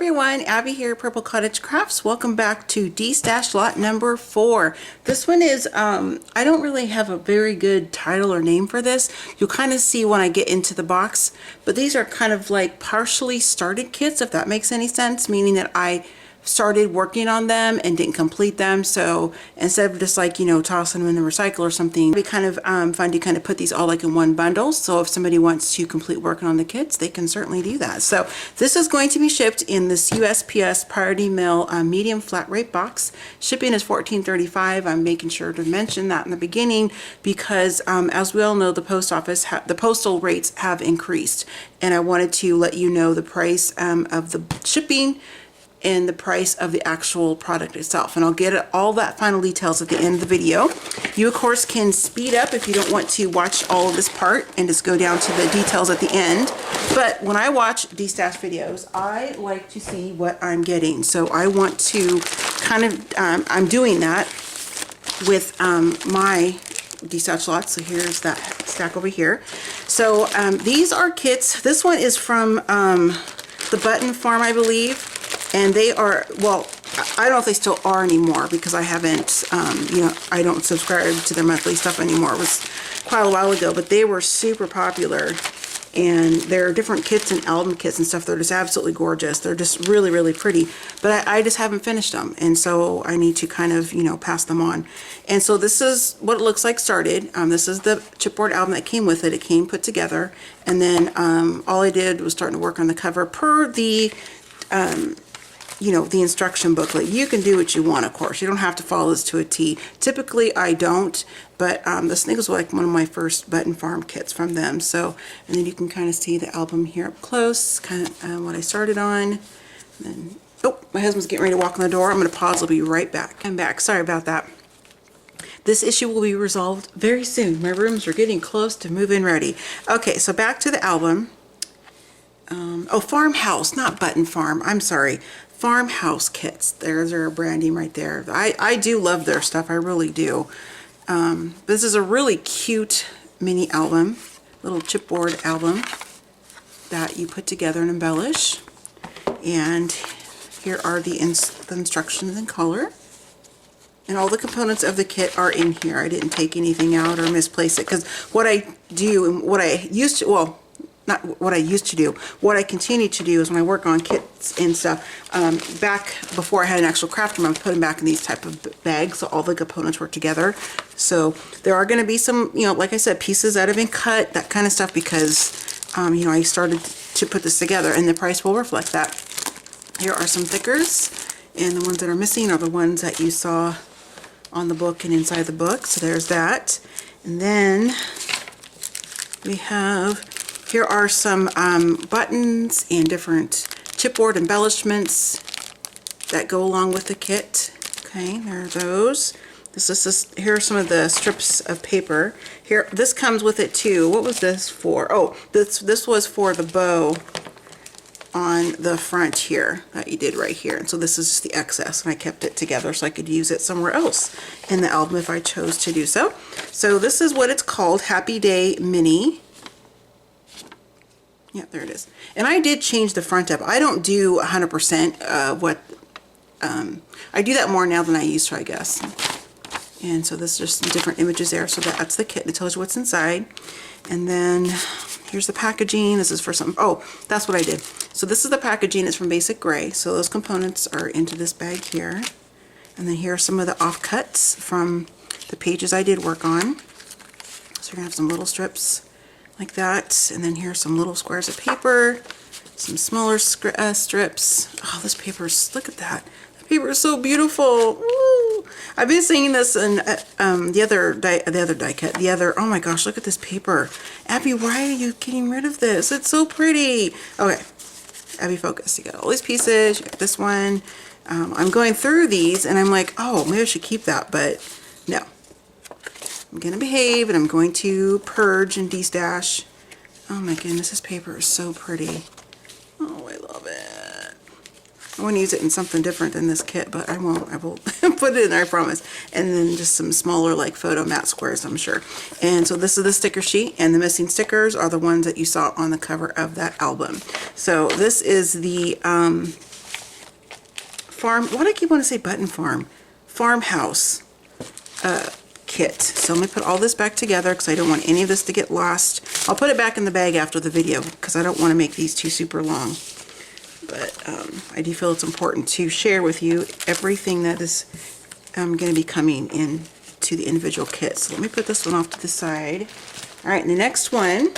everyone, Abby here, Purple Cottage Crafts. Welcome back to Destash lot number 4. This one is, I don't really have a very good title or name for this. You'll kind of see when I get into the box, but these are kind of like partially started kits, if that makes any sense, meaning that I started working on them and didn't complete them. So instead of just like, you know, tossing them in the recycle or something, it'd be kind of fun to kind of put these all like in one bundle. So if somebody wants to complete working on the kits, they can certainly do that. So this is going to be shipped in this USPS Priority Mail medium flat rate box. Shipping is $14.35. I'm making sure to mention that in the beginning because as we all know, the post office, the postal rates have increased, and I wanted to let you know the price of the shipping and the price of the actual product itself. And I'll get all that final details at the end of the video. You of course can speed up if you don't want to watch all of this part and just go down to the details at the end. But when I watch Destash videos, I like to see what I'm getting. So I want to kind of, I'm doing that with my Destash lots. So here's that stack over here. So these are kits. This one is from the Button Farm, I believe. And they are, well, I don't know if they still are anymore because I haven't, you know, I don't subscribe to their monthly stuff anymore. It was quite a while ago, but they were super popular. And there are different kits and album kits and stuff. They're just absolutely gorgeous. They're just really, really pretty. But I just haven't finished them. And so I need to kind of, you know, pass them on. And so this is what it looks like started. This is the chipboard album that came with it. It came put together. And then all I did was starting to work on the cover per the you know, the instruction booklet. You can do what you want, of course. You don't have to follow this to a T. Typically, I don't, but this thing was like one of my first Button Farm kits from them. So, and then you can kind of see the album here up close, kind of what I started on. And then, oh, my husband's getting ready to walk in the door. I'm going to pause. I'll be right back. I'm back. Sorry about that. This issue will be resolved very soon. My rooms are getting close to move-in ready. Okay, so back to the album. Oh, Farmhouse, not Button Farm. I'm sorry. Farmhouse kits. There's their branding right there. I do love their stuff. I really do. This is a really cute mini album, little chipboard album that you put together and embellish. And here are the instructions in color. And all the components of the kit are in here. I didn't take anything out or misplace it because what I do and what I used to, well, not what I used to do, what I continue to do is when I work on kits and stuff, back before I had an actual craft room, I was putting back in these type of bags so all the components work together. So there are going to be some, you know, like I said, pieces that have been cut, that kind of stuff, because, you know, I started to put this together and the price will reflect that. Here are some thickers, and the ones that are missing are the ones that you saw on the book and inside the book. So there's that. And then we have, here are some buttons and different chipboard embellishments that go along with the kit. Okay, there are those. Here are some of the strips of paper. Here, this comes with it too. What was this for? Oh, this was for the bow on the front here that you did right here. And so this is just the excess, and I kept it together so I could use it somewhere else in the album if I chose to do so. So this is what it's called, Happy Day Mini. Yeah, there it is. And I did change the front up. I don't do 100% what, I do that more now than I used to, I guess. And so this is just some different images there. So that's the kit. It tells you what's inside. And then here's the packaging. This is for some, oh, that's what I did. So this is the packaging. It's from Basic Gray. So those components are into this bag here. And then here are some of the offcuts from the pages I did work on. So you're gonna have some little strips like that, and then here's some little squares of paper, some smaller strips. Oh, this paper is, look at that. The paper is so beautiful. Woo! I've been seeing this in the other die cut. Oh my gosh, look at this paper. Abby, why are you getting rid of this? It's so pretty. Okay, Abby, focus. You got all these pieces. You got this one. I'm going through these, and I'm like, oh, maybe I should keep that, but no. I'm going to behave, and I'm going to purge and destash. Oh my goodness, this paper is so pretty. Oh, I love it. I want to use it in something different than this kit, but I won't. I will put it in there, I promise. And then just some smaller like photo matte squares, I'm sure. And so this is the sticker sheet, and the missing stickers are the ones that you saw on the cover of that album. So this is the farm, why do I keep wanting to say button farm? Farmhouse kit. So let me put all this back together because I don't want any of this to get lost. I'll put it back in the bag after the video because I don't want to make these too super long. But I do feel it's important to share with you everything that is going to be coming in to the individual kits. So let me put this one off to the side. All right, and the next one,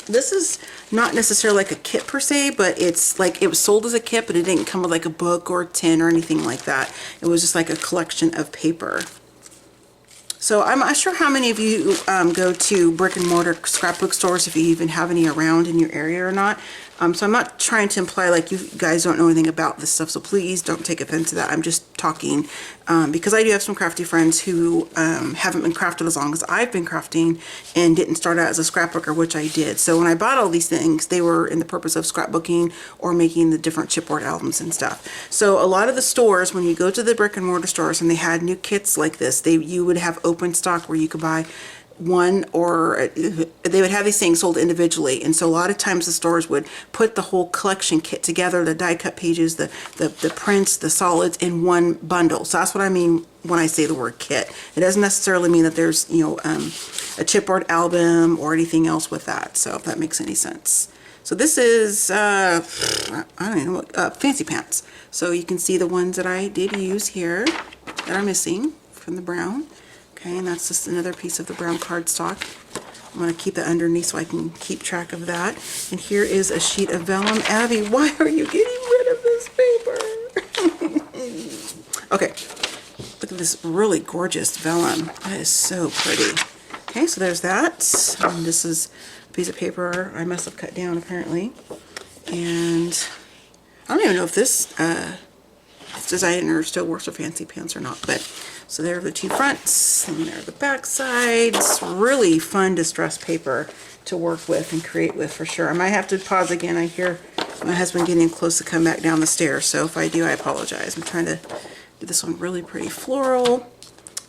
this is not necessarily like a kit per se, but it's like it was sold as a kit, but it didn't come with like a book or a tin or anything like that. It was just like a collection of paper. So I'm not sure how many of you go to brick and mortar scrapbook stores, if you even have any around in your area or not. So I'm not trying to imply like you guys don't know anything about this stuff, so please don't take offense to that. I'm just talking because I do have some crafty friends who haven't been crafted as long as I've been crafting and didn't start out as a scrapbooker, which I did. So when I bought all these things, they were in the purpose of scrapbooking or making the different chipboard albums and stuff. So a lot of the stores, when you go to the brick and mortar stores and they had new kits like this, you would have open stock where you could buy one, or they would have these things sold individually. And so a lot of times the stores would put the whole collection kit together, the die cut pages, the prints, the solids in one bundle. So that's what I mean when I say the word kit. It doesn't necessarily mean that there's, you know, a chipboard album or anything else with that. So if that makes any sense. So this is, I don't even know, fancy pants. So you can see the ones that I did use here that are missing from the brown. Okay, and that's just another piece of the brown cardstock. I'm going to keep that underneath so I can keep track of that. And here is a sheet of vellum. Abby, why are you getting rid of this paper? Okay, look at this really gorgeous vellum. That is so pretty. Okay, so there's that. And this is a piece of paper I must have cut down apparently. And I don't even know if this designer still works with fancy pants or not, but so there are the two fronts, and there are the back sides. Really fun distress paper to work with and create with for sure. I might have to pause again. I hear my husband getting close to come back down the stairs, so if I do, I apologize. I'm trying to do this one really pretty floral.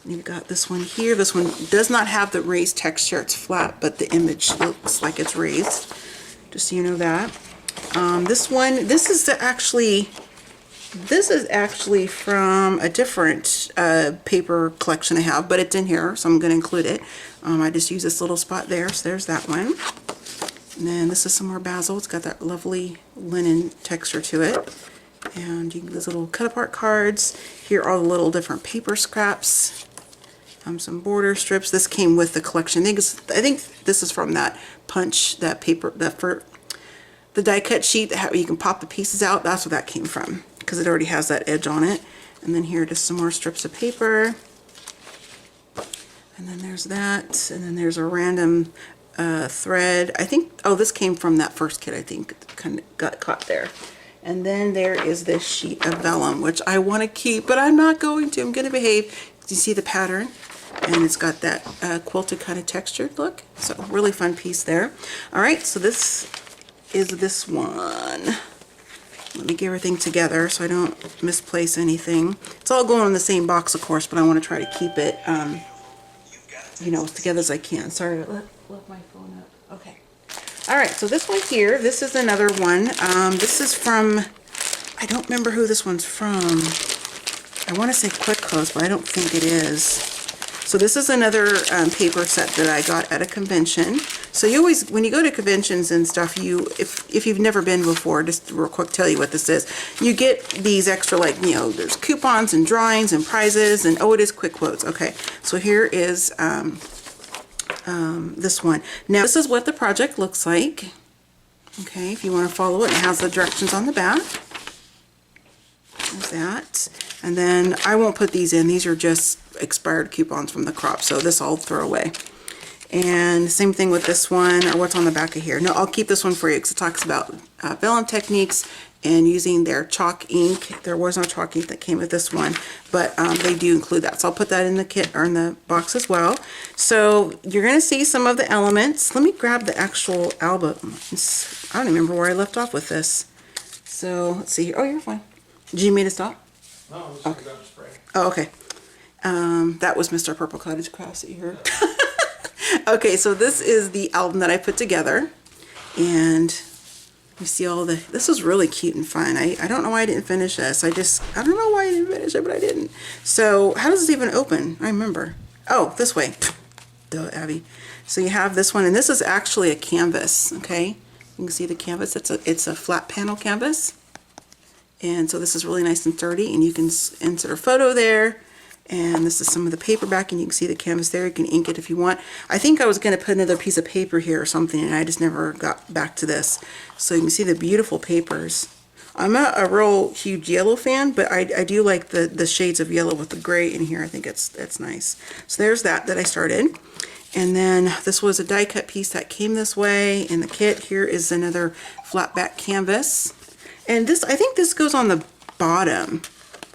And you've got this one here. This one does not have the raised texture. It's flat, but the image looks like it's raised, just so you know that. This one, this is actually from a different paper collection I have, but it's in here, so I'm going to include it. I just use this little spot there, so there's that one. And then this is some more basil. It's got that lovely linen texture to it. And you can get these little cut apart cards. Here are the little different paper scraps. Some border strips. This came with the collection. I think this is from that punch, that paper, the die cut sheet that you can pop the pieces out. That's where that came from, because it already has that edge on it. And then here are just some more strips of paper. And then there's that. And then there's a random thread. I think, oh, this came from that first kit, I think. It kind of got caught there. And then there is this sheet of vellum, which I want to keep, but I'm not going to. I'm going to behave. You see the pattern? And it's got that quilted kind of textured look. So really fun piece there. All right, so this is this one. Let me get everything together so I don't misplace anything. It's all going in the same box, of course, but I want to try to keep it, you know, as together as I can. Sorry, left my phone up. Okay. All right, so this one here, this is another one. This is from, I don't remember who this one's from. I want to say Quick Close, but I don't think it is. So this is another paper set that I got at a convention. So you always, when you go to conventions and stuff, if you've never been before, just real quick tell you what this is. You get these extra, like, you know, there's coupons and drawings and prizes, and oh, it is Quick Quotes. Okay, so here is this one. Now this is what the project looks like. Okay, if you want to follow it, it has the directions on the back. There's that. And then I won't put these in. These are just expired coupons from the crop, so this I'll throw away. And same thing with this one, or what's on the back of here. No, I'll keep this one for you because it talks about vellum techniques and using their chalk ink. There was no chalk ink that came with this one, but they do include that. So I'll put that in the kit or in the box as well. So you're going to see some of the elements. Let me grab the actual album. I don't remember where I left off with this. So let's see here. Oh, you're fine. Did you mean to stop? No, I was okay. going to spray. Oh, okay. That was Mr. Purple Cottage Crafts that you heard. Okay, so this is the album that I put together, and You see all the, this was really cute and fun. I don't know why I didn't finish this. I don't know why I didn't finish it, but I didn't. So how does this even open? I remember. Oh, this way. Duh, Abby. So you have this one, and this is actually a canvas, okay? You can see the canvas. It's a flat panel canvas. And so this is really nice and sturdy, and you can insert a photo there. And this is some of the paper back, and you can see the canvas there. You can ink it if you want. I think I was going to put another piece of paper here or something, and I just never got back to this. So you can see the beautiful papers. I'm not a real huge yellow fan, but I do like the shades of yellow with the gray in here. I think it's nice. So there's that I started. And then this was a die cut piece that came this way in the kit. Here is another flat back canvas. And this, I think this goes on the bottom.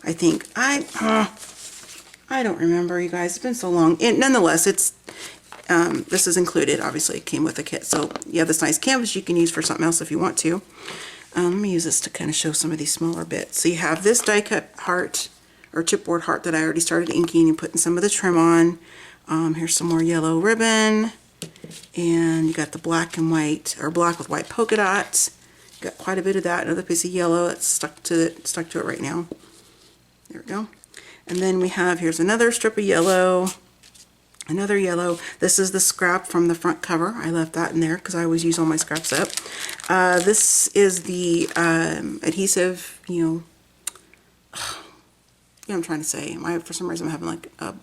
I think. I don't remember, you guys. It's been so long. And nonetheless, it's this is included. Obviously, it came with the kit. So you have this nice canvas you can use for something else if you want to. Let me use this to kind of show some of these smaller bits. So you have this die cut heart or chipboard heart that I already started inking and putting some of the trim on. Here's some more yellow ribbon, and you got the black and white, or black with white polka dots. Got quite a bit of that. Another piece of yellow that's stuck to it right now. There we go. And then we have, here's another strip of yellow, another yellow. This is the scrap from the front cover. I left that in there because I always use all my scraps up. This is the adhesive, you know, I'm trying to say. For some reason I'm having like a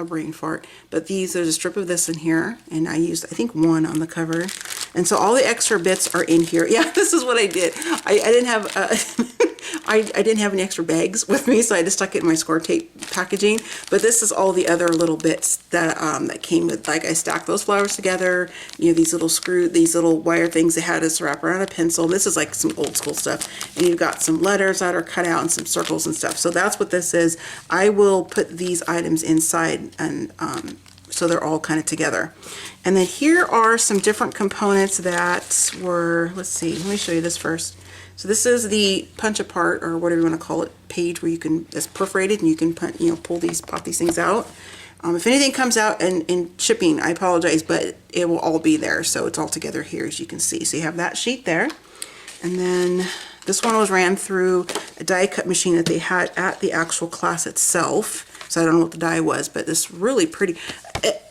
brain fart. But there's a strip of this in here, and I used, I think, one on the cover. And so all the extra bits are in here. Yeah, this is what I did. I didn't have I didn't have any extra bags with me, so I just stuck it in my score tape packaging. But this is all the other little bits that that came with. Like, I stacked those flowers together. You know, these little wire things they had us wrap around a pencil. This is like some old school stuff. And you've got some letters that are cut out and some circles and stuff. So that's what this is. I will put these items inside, and so they're all kind of together. And then here are some different components that were, let's see, let me show you this first. So this is the punch apart, or whatever you want to call it, page where you can, it's perforated and you can pop these things out. If anything comes out in shipping, I apologize, but it will all be there. So it's all together here, as you can see. So you have that sheet there. And then this one was ran through a die cut machine that they had at the actual class itself. So I don't know what the die was, but this really pretty.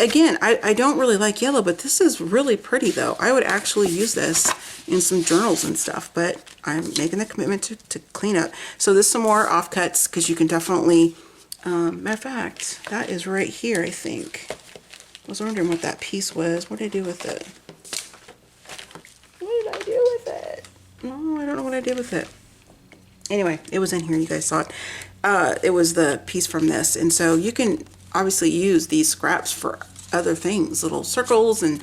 Again, I don't really like yellow, but this is really pretty though. I would actually use this in some journals and stuff, but I'm making the commitment to clean up. So there's some more offcuts, because you can definitely, matter of fact, that is right here, I think. I was wondering what that piece was. What did I do with it? What did I do with it? No, I don't know what I did with it. Anyway, it was in here. You guys saw it. It was the piece from this. And so you can obviously use these scraps for other things, little circles and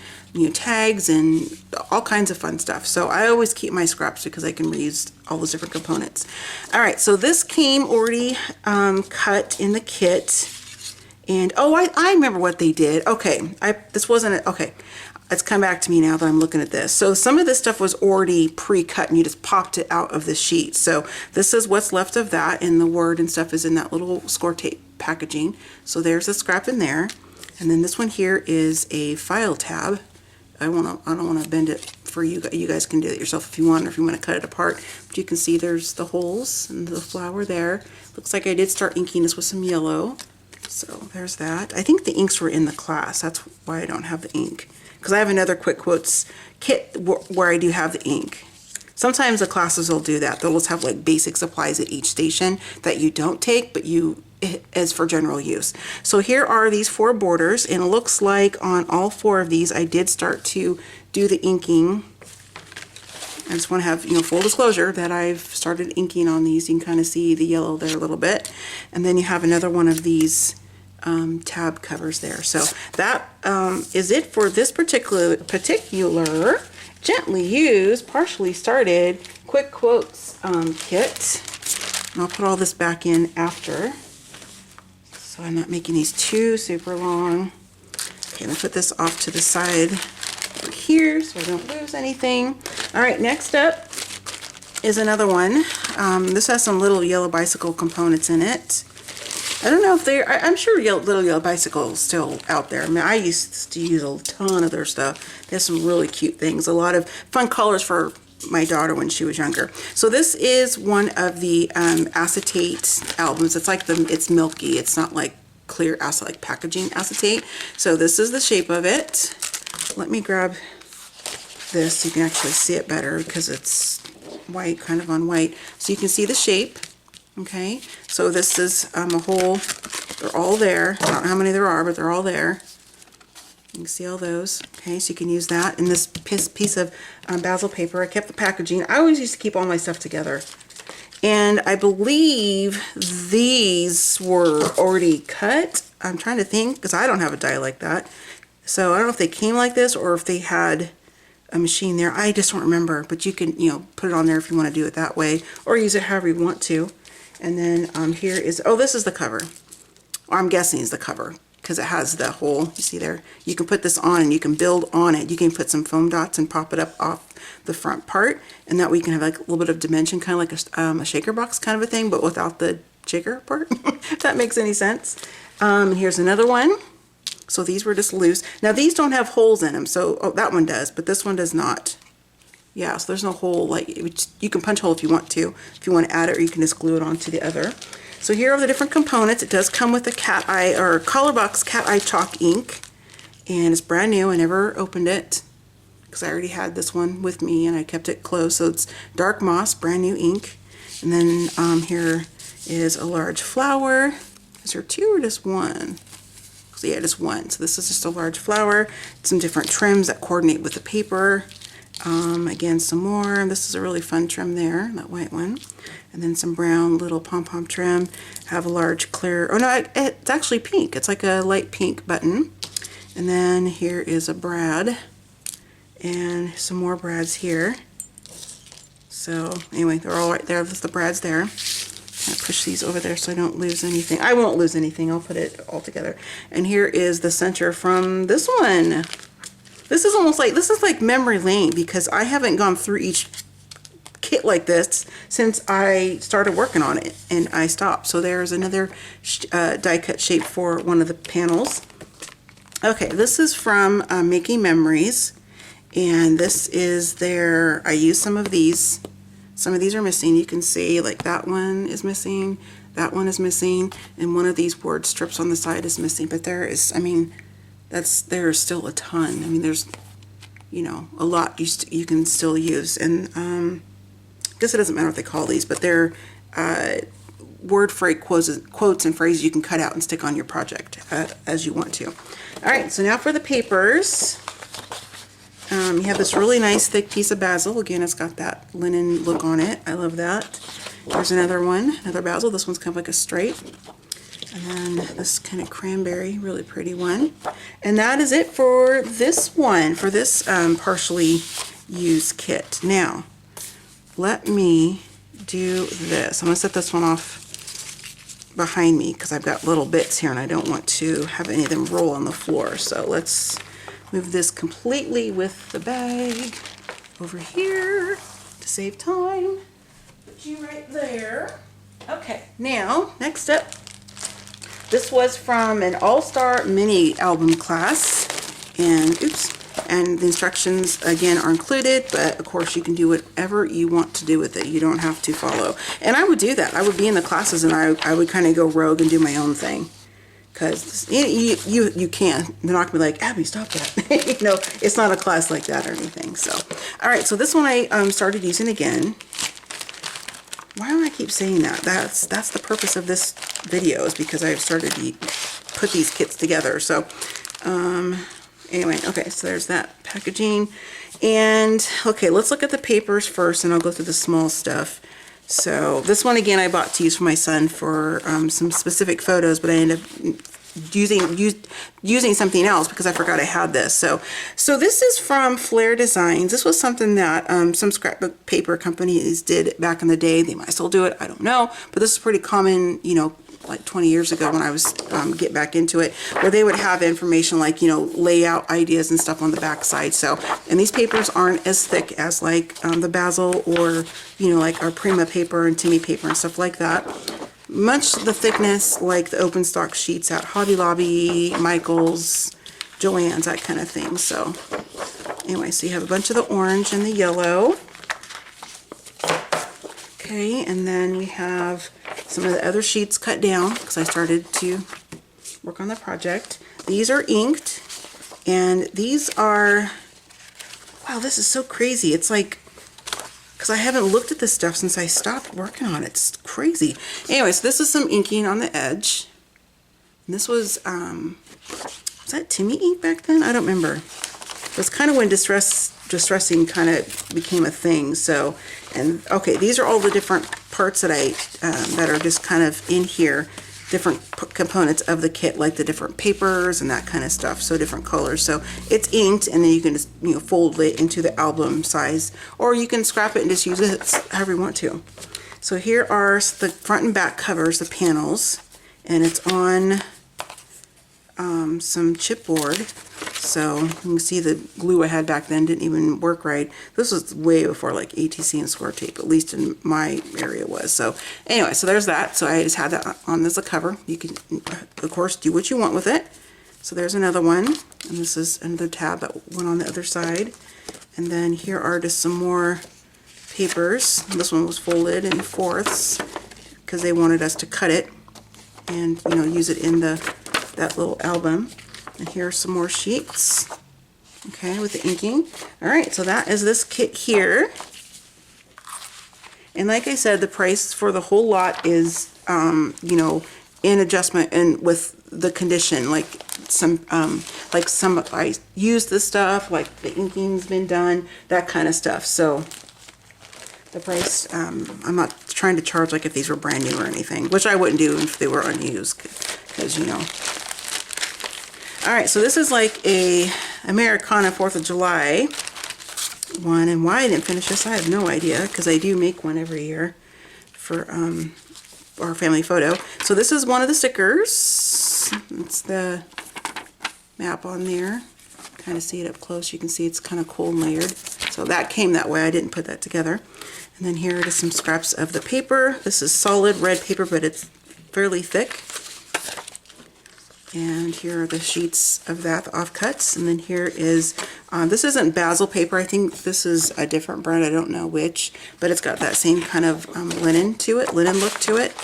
tags and all kinds of fun stuff. So I always keep my scraps because I can reuse all those different components. All right, so this came already cut in the kit. And oh, I remember what they did. Okay, this wasn't okay. It's come back to me now that I'm looking at this. So some of this stuff was already pre-cut and you just popped it out of the sheet. So this is what's left of that, and the word and stuff is in that little score tape packaging. So there's a scrap in there. And then this one here is a file tab. I don't want to bend it for you. You guys can do it yourself if you want, or if you want to cut it apart. But you can see there's the holes and the flower there. Looks like I did start inking this with some yellow. So there's that. I think the inks were in the class. That's why I don't have the ink. Because I have another quick quotes kit where I do have the ink. Sometimes the classes will do that. They'll just have like basic supplies at each station that you don't take, but as for general use. So here are these 4 borders, and it looks like on all 4 of these I did start to do the inking. I just want to have, full disclosure that I've started inking on these. You can kind of see the yellow there a little bit. And then you have another one of these tab covers there. So that is it for this particular gently used, partially started quick quotes kit. And I'll put all this back in after, so I'm not making these too super long. Okay, I'm gonna put this off to the side over here so I don't lose anything. All right, next up is another one. This has some little yellow bicycle components in it. I don't know if I'm sure little yellow bicycle is still out there. I mean, I used to use a ton of their stuff. They have some really cute things. A lot of fun colors for my daughter when she was younger. So this is one of the acetate albums. It's like it's milky. It's not like clear acetate, like packaging acetate. So this is the shape of it. Let me grab this so you can actually see it better because it's white, kind of on white. So you can see the shape. Okay, so this is a whole, they're all there. I don't know how many there are, but they're all there. You can see all those. Okay, so you can use that in this piece of basil paper. I kept the packaging. I always used to keep all my stuff together. And I believe these were already cut. I'm trying to think, because I don't have a die like that. So I don't know if they came like this or if they had a machine there. I just don't remember. But you can, you know, put it on there if you want to do it that way. Or use it however you want to. And then here is, oh, this is the cover. Or I'm guessing is the cover. Because it has the hole, you see there. You can put this on and you can build on it. You can put some foam dots and pop it up off the front part, and that way you can have like a little bit of dimension, kind of like a shaker box kind of a thing, but without the shaker part, if that makes any sense. Here's another one. So these were just loose. Now these don't have holes in them, so oh, that one does, but this one does not. Yeah, so there's no hole. Like you can punch a hole if you want to add it, or you can just glue it onto the other. So here are the different components. It does come with a cat eye or color box cat eye chalk ink, and it's brand new. I never opened it because I already had this one with me and I kept it closed. So it's dark moss, brand new ink. And then here is a large flower. Is there two or just one? So yeah, just one. So this is just a large flower. Some different trims that coordinate with the paper. Again, some more. This is a really fun trim there, that white one. And then some brown little pom-pom trim. Have a large clear, oh no, it's actually pink. It's like a light pink button. And then here is a brad. And some more brads here. So anyway, they're all right there. There's the brads there. Kind of push these over there so I don't lose anything. I won't lose anything. I'll put it all together. And here is the center from this one. This is almost like, this is like memory lane because I haven't gone through each kit like this since I started working on it and I stopped. So there's another die cut shape for one of the panels. Okay, this is from Making Memories, and this is their, I used some of these. Some of these are missing. You can see like that one is missing, that one is missing, and one of these board strips on the side is missing. But there is, I mean, there's still a ton. I mean, there's, you know, a lot you can still use. And I guess it doesn't matter what they call these, but they're word phrase quotes and phrases you can cut out and stick on your project as you want to. All right, so now for the papers. You have this really nice thick piece of basil. Again, it's got that linen look on it. I love that. There's another one, another basil. This one's kind of like a stripe. And then this kind of cranberry, really pretty one. And that is it for this one, for this partially used kit. Now, let me do this. I'm going to set this one off behind me because I've got little bits here and I don't want to have any of them roll on the floor. So let's move this completely with the bag over here to save time. Put you right there. Okay, now, next up. This was from an all-star mini album class, and oops, and the instructions again are included, but of course you can do whatever you want to do with it. You don't have to follow. And I would do that. I would be in the classes and I would kind of go rogue and do my own thing. Because you can. They're not going to be like, Abby, stop that. You know, it's not a class like that or anything. So, all right, so this one I started using again. Why do I keep saying that? That's the purpose of this video, is because I've started to put these kits together. So anyway, okay, so there's that packaging. And okay, let's look at the papers first and I'll go through the small stuff. So this one again I bought to use for my son for some specific photos, but I ended up using something else because I forgot I had this. So this is from Flair Designs. This was something that some scrapbook paper companies did back in the day. They might still do it, I don't know. But this is pretty common, you know, like 20 years ago when I was getting back into it, where they would have information like, you know, layout ideas and stuff on the back side. So, and these papers aren't as thick as like the Basil or, you know, like our Prima paper and Timmy paper and stuff like that. Much the thickness like the open stock sheets at Hobby Lobby, Michael's, Joann's, that kind of thing. So anyway, so you have a bunch of the orange and the yellow. Okay, and then we have some of the other sheets cut down because I started to work on the project. These are inked, and these are, wow, this is so crazy. It's like, because I haven't looked at this stuff since I stopped working on it. It's crazy. Anyway, so this is some inking on the edge. And this was that Timmy ink back then? I don't remember. It was kind of when distressing kind of became a thing. So, and okay, these are all the different parts that that are just kind of in here, different components of the kit, like the different papers and that kind of stuff. So different colors. So it's inked, and then you can just, you know, fold it into the album size, or you can scrap it and just use it however you want to. So here are the front and back covers, the panels, and it's on some chipboard. So you can see the glue I had back then didn't even work right. This was way before like ATC and square tape, at least in my area was. So anyway, so there's that. So I just had that on as a cover. You can, of course, do what you want with it. So there's another one, and this is another tab that went on the other side. And then here are just some more papers. This one was folded in fourths because they wanted us to cut it and, you know, use it in that little album. And here are some more sheets, okay, with the inking. All right, so that is this kit here. And like I said, the price for the whole lot is, you know, in adjustment and with the condition. Like some I used this stuff, like the inking's been done, that kind of stuff. So the price, I'm not trying to charge like if these were brand new or anything, which I wouldn't do if they were unused, because, you know. All right, so this is like a Americana 4th of July one, and why I didn't finish this, I have no idea, because I do make one every year for our family photo. So this is one of the stickers. It's the map on there. Kind of see it up close. You can see it's kind of cold and layered. So that came that way. I didn't put that together. And then here are just some scraps of the paper. This is solid red paper, but it's fairly thick. And here are the sheets of that, the offcuts. And then here is, this isn't basil paper. I think this is a different brand. I don't know which, but it's got that same kind of linen look to it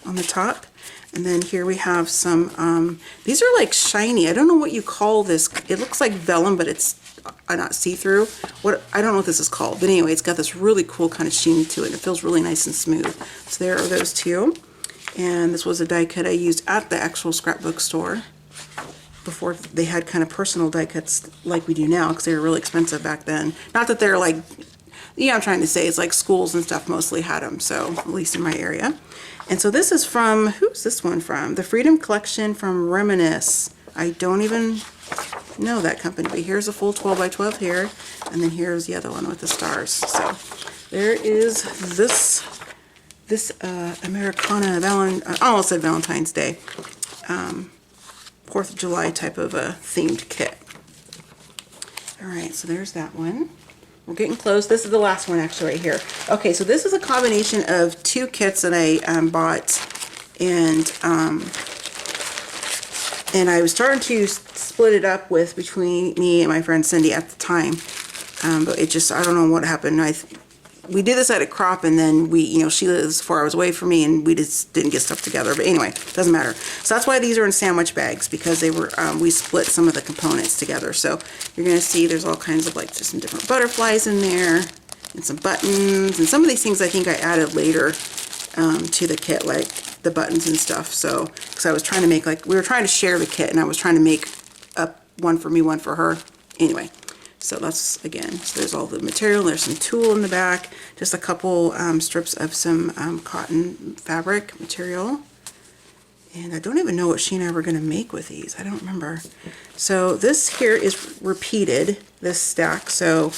on the top. And then here we have some, these are like shiny. I don't know what you call this. It looks like vellum, but it's not see-through. I don't know what this is called. But anyway, it's got this really cool kind of sheen to it. It feels really nice and smooth. So there are those two. And this was a die cut I used at the actual scrapbook store before they had kind of personal die cuts like we do now, because they were really expensive back then. Not that they're like, yeah, I'm trying to say it's like schools and stuff mostly had them, so at least in my area. And so this is from, who's this one from? The Freedom Collection from Reminisce. I don't even know that company, but here's a full 12 by 12 here, and then here's the other one with the stars. So there is this Americana, I almost said Valentine's Day, 4th of July type of a themed kit. Alright, so there's that one. We're getting close. This is the last one actually right here. Okay, so this is a combination of two kits that I bought, and I was starting to split it up between me and my friend Cindy at the time, but it just, I don't know what happened. We did this at a crop, and then she lives 4 hours away from me, and we just didn't get stuff together. But anyway, doesn't matter. So that's why these are in sandwich bags, because they were, we split some of the components together. So you're going to see there's all kinds of like just some different butterflies in there, and some buttons, and some of these things I think I added later to the kit, like the buttons and stuff. So, because I was trying to make, like, we were trying to share the kit, and I was trying to make up one for me, one for her. Anyway. So that's, again, so there's all the material, there's some tulle in the back, just a couple strips of some cotton fabric material. And I don't even know what she and I were going to make with these. I don't remember. So this here is repeated, this stack. So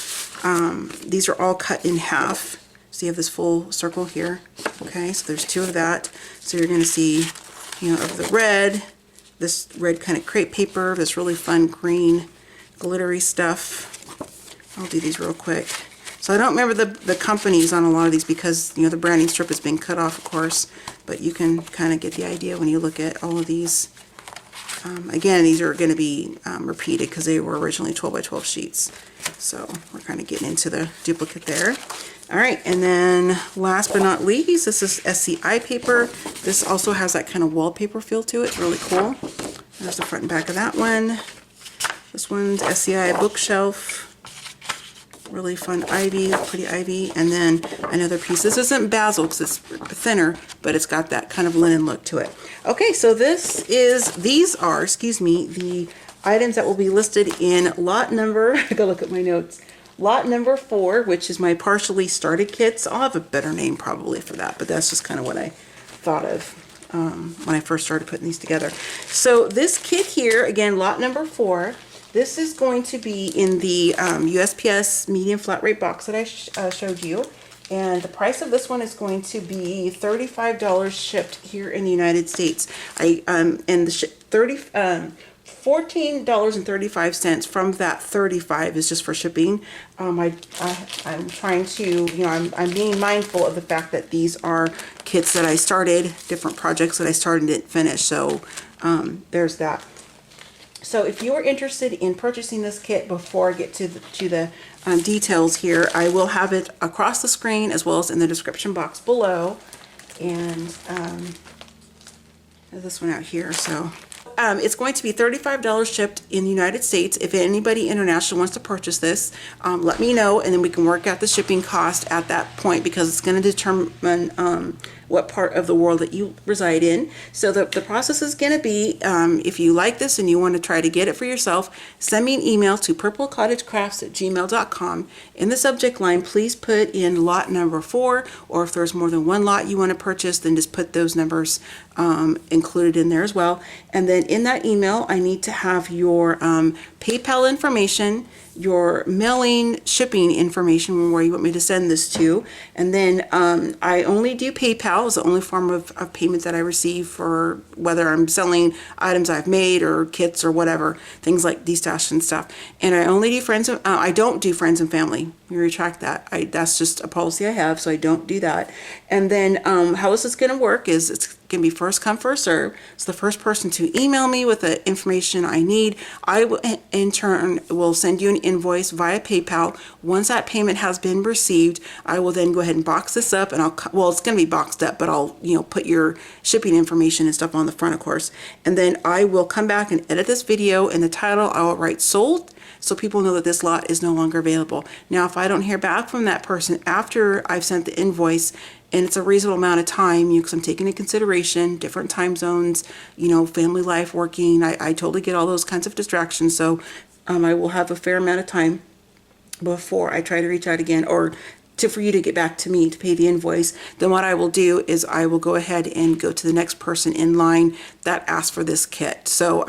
these are all cut in half. So you have this full circle here. Okay, so there's 2 of that. So you're going to see, of the red, this red kind of crepe paper, this really fun green glittery stuff. I'll do these real quick. So I don't remember the companies on a lot of these, because the branding strip has been cut off, of course, but you can kind of get the idea when you look at all of these. Again, these are going to be repeated because they were originally 12 by 12 sheets. So we're kind of getting into the duplicate there. All right, and then last but not least, this is SCI paper. This also has that kind of wallpaper feel to it. Really cool. There's the front and back of that one. This one's SCI bookshelf. Really fun ivy, pretty ivy. And then another piece. This isn't basil because it's thinner, but it's got that kind of linen look to it. Okay, so these are, excuse me, the items that will be listed in lot number, I gotta look at my notes. Lot number 4, which is my partially started kits. I'll have a better name probably for that, but that's just kind of what I thought of when I first started putting these together. So this kit here, again, lot number 4, this is going to be in the USPS medium flat rate box that I showed you. And the price of this one is going to be $35 shipped here in the United States. And the $14.35 from that $35 is just for shipping. I'm trying to, you know, I'm being mindful of the fact that these are kits that I started, different projects that I started and didn't finish. So there's that. So if you are interested in purchasing this kit, before I get to the details here, I will have it across the screen as well as in the description box below. And this one out here. So it's going to be $35 shipped in the United States. If anybody international wants to purchase this, let me know, and then we can work out the shipping cost at that point, because it's going to determine what part of the world that you reside in. So the process is going to be, if you like this and you want to try to get it for yourself, send me an email to purplecottagecrafts@gmail.com. In the subject line, please put in lot number 4, or if there's more than one lot you want to purchase, then just put those numbers included in there as well. And then in that email, I need to have your PayPal information, your mailing shipping information, where you want me to send this to. And then I only do PayPal. Is the only form of payment that I receive for whether I'm selling items I've made or kits or whatever, things like Destash and stuff. And I only do friends. I don't do friends and family. Let me retract that. That's just a policy I have, so I don't do that. And then how this is going to work is it's going to be first come, first serve. So the first person to email me with the information I need, I will in turn will send you an invoice via PayPal. Once that payment has been received, I will then go ahead and box this up, and well, it's going to be boxed up, but I'll, you know, put your shipping information and stuff on the front, of course. And then I will come back and edit this video. In the title, I will write sold, so people know that this lot is no longer available. Now, if I don't hear back from that person after I've sent the invoice, and it's a reasonable amount of time, because I'm taking into consideration different time zones, you know, family life, working, I totally get all those kinds of distractions. So I will have a fair amount of time before I try to reach out again, or for you to get back to me to pay the invoice. Then what I will do is I will go ahead and go to the next person in line that asked for this kit. So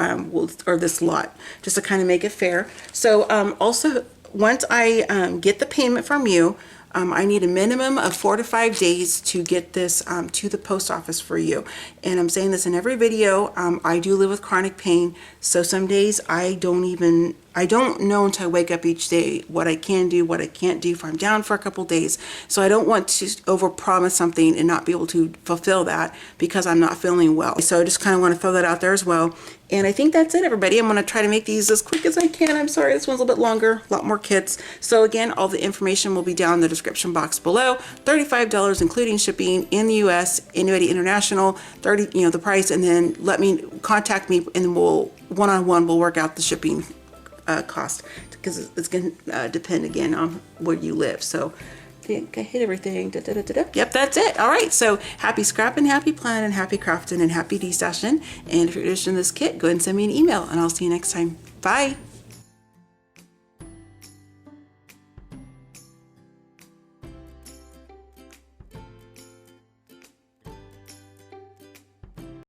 or this lot, just to kind of make it fair. So also, once I get the payment from you, I need a minimum of 4 to 5 days to get this to the post office for you. And I'm saying this in every video. I do live with chronic pain, so some days I don't know until I wake up each day what I can do, what I can't do if I'm down for a couple days. So I don't want to overpromise something and not be able to fulfill that because I'm not feeling well. So I just kind of want to throw that out there as well. And I think that's it, everybody. I'm going to try to make these as quick as I can. I'm sorry, this one's a little bit longer, a lot more kits. So again, all the information will be down in the description box below. $35 including shipping in the US, anybody international, 30, you know, the price, and then contact me, and then we'll one-on-one we'll work out the shipping cost, because it's going to depend again on where you live. So I think I hit everything. Yep, that's it. All right, so happy scrapping, happy planning, happy crafting, and happy destashing. And if you're interested in this kit, go ahead and send me an email, and I'll see you next time. Bye.